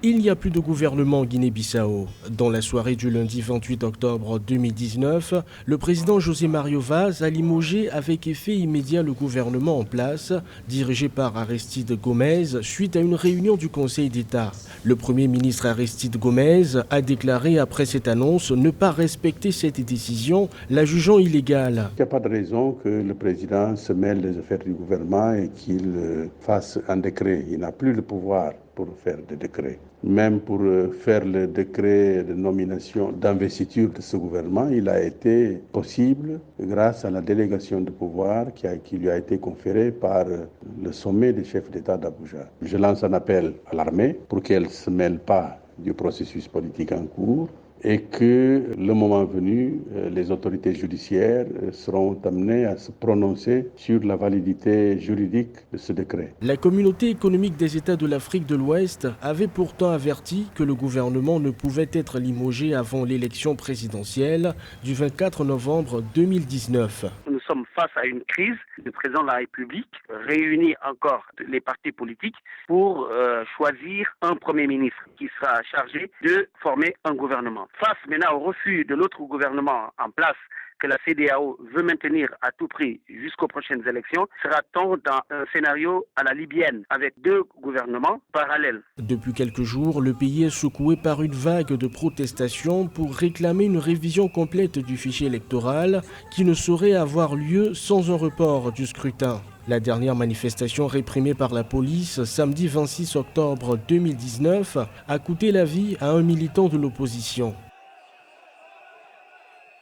Il n'y a plus de gouvernement en Guinée-Bissau. Dans la soirée du lundi 28 octobre 2019, le président José Mario Vaz a limogé avec effet immédiat le gouvernement en place, dirigé par Aristide Gomes, suite à une réunion du Conseil d'État. Le Premier ministre Aristide Gomes a déclaré après cette annonce ne pas respecter cette décision, la jugeant illégale. Il n'y a pas de raison que le président se mêle des affaires du gouvernement et qu'il fasse un décret. Il n'a plus le pouvoir pour faire des décrets. Même pour faire le décret de nomination, d'investiture de ce gouvernement, il a été possible grâce à la délégation de pouvoir qui lui a été conférée par le sommet des chefs d'État d'Abuja. Je lance un appel à l'armée pour qu'elle ne se mêle pas du processus politique en cours et que, le moment venu, les autorités judiciaires seront amenées à se prononcer sur la validité juridique de ce décret. La communauté économique des États de l'Afrique de l'Ouest avait pourtant averti que le gouvernement ne pouvait être limogé avant l'élection présidentielle du 24 novembre 2019. Nous sommes face à une crise. Le président de la République réunit encore les partis politiques pour choisir un Premier ministre qui sera chargé de former un gouvernement. Face maintenant au refus de l'autre gouvernement en place que la CEDEAO veut maintenir à tout prix jusqu'aux prochaines élections, sera-t-on dans un scénario à la libyenne avec deux gouvernements parallèles. Depuis quelques jours, le pays est secoué par une vague de protestations pour réclamer une révision complète du fichier électoral qui ne saurait avoir lieu sans un report du scrutin. La dernière manifestation réprimée par la police, samedi 26 octobre 2019, a coûté la vie à un militant de l'opposition.